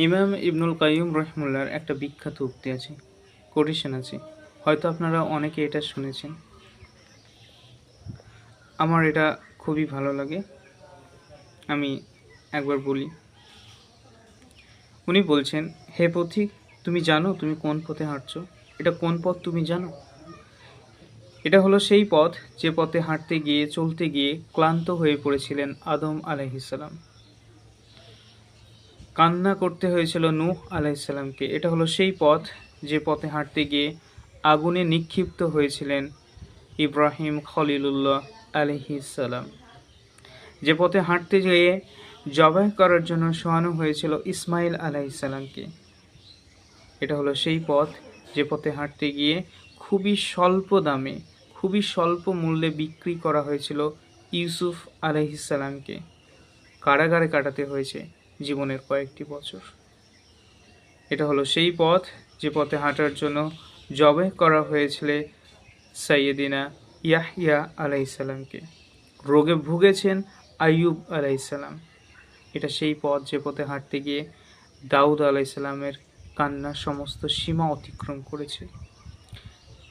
ইমাম ইবনুল কাইয়ুম রহিমাহুল্লাহর একটা বিখ্যাত উক্তি আছে, কোটেশন আছে, হয়তো আপনারা অনেকে এটা শুনেছেন। আমার এটা খুবই ভালো লাগে, আমি একবার বলি। উনি বলছেন, হে পথিক, তুমি জানো তুমি কোন পথে হাঁটছো? এটা কোন পথ তুমি জানো? এটা হলো সেই পথ যে পথে হাঁটতে গিয়ে চলতে গিয়ে ক্লান্ত হয়ে পড়েছিলেন আদম আলাইহিসসালাম, কান্না করতে হয়েছিল নূহ আলাইহিসসালামকে। এটা হলো সেই পথ যে পথে হাঁটতে গিয়ে আগুনে নিক্ষিপ্ত হয়েছিলেন ইব্রাহিম খলিলুল্লাহ আলাইহিসসালাম। যে পথে হাঁটতে গিয়ে জবাই করার জন্য শোয়ানো হয়েছিল ইসমাইল আলাইহিসসালামকে। এটা হলো সেই পথ যে পথে হাঁটতে গিয়ে খুবই স্বল্প দামে, খুবই স্বল্প মূল্যে বিক্রি করা হয়েছিল ইউসুফ আলাইহিসসালামকে। কারাগারে কাটাতে হয়েছে জীবনের কয়েকটি বছর। এটা হলো সেই পথ যে পথে হাঁটার জন্য জবাই করা হয়েছিল সাইয়েদিনা ইয়াহইয়া আলাইহিসসালামকে। রোগে ভুগেছেন আইয়ুব আলাইহিসসালাম। এটা সেই পথ যে পথে হাঁটতে গিয়ে দাউদ আলাইহিসসালামের কান্না সমস্ত সীমা অতিক্রম করেছে।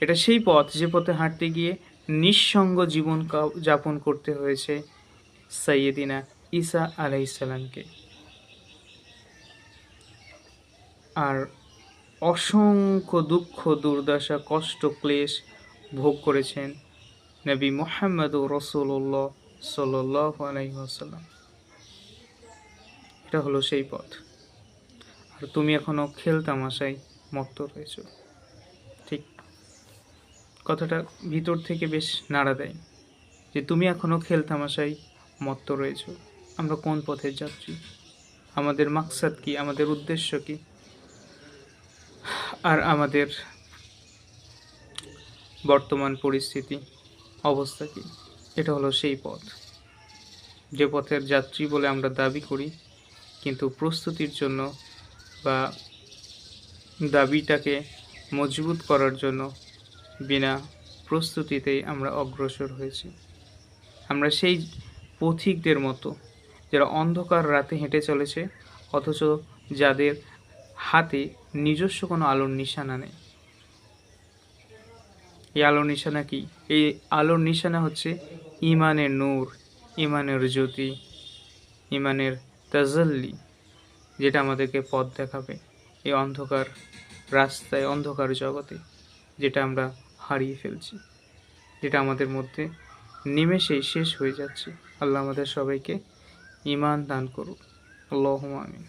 এটা সেই পথ যে পথে হাঁটতে গিয়ে নিঃসঙ্গ জীবন যাপন করতে হয়েছে সাইয়েদিনা ঈসা আলাইহিসসালামকে। আর অসংখ্য দুঃখ দুর্দশা কষ্ট ক্লেশ ভোগ করেছেন নবী মুহাম্মদুর রাসূলুল্লাহ সাল্লাল্লাহু আলাইহি ওয়াসাল্লাম। এটা হলো সেই পথ। আর তুমি এখনো খেলতামাশায় মত্ত রয়েছো। ঠিক, কথাটা ভিতর থেকে বেশ নাড়া দেয় যে তুমি এখনো খেলতামাশায় মত্ত রয়েছো। আমরা কোন পথের যাত্রী? আমাদের মাকসাদ কি? আমাদের উদ্দেশ্য কি? আর আমাদের বর্তমান পরিস্থিতি অবস্থা কি? এটা হলো সেই পথ যে পথের যাত্রী বলে আমরা দাবি করি, কিন্তু প্রস্তুতির জন্য বা দাবিটাকে মজবুত করার জন্য বিনা প্রস্তুতিতেই আমরা অগ্রসর হয়েছি। আমরা সেই পথিকদের মতো যারা অন্ধকার রাতে হেঁটে চলেছে, অথচ যাদের হাতে নিজস্ব কোনো আলোর নিশানা নেই। এই আলোর নিশানা কি? এই আলোর নিশানা হচ্ছে ইমানের নূর, ইমানের জ্যোতি, ইমানের তাজাল্লি, যেটা আমাদেরকে পথ দেখাবে এই অন্ধকার রাস্তায়, অন্ধকার জগতে, যেটা আমরা হারিয়ে ফেলছি, যেটা আমাদের মধ্যে নিমেষেই শেষ হয়ে যাচ্ছে। আল্লাহ আমাদের সবাইকে ঈমান দান করুক। আল্লাহুম্মা আমিন।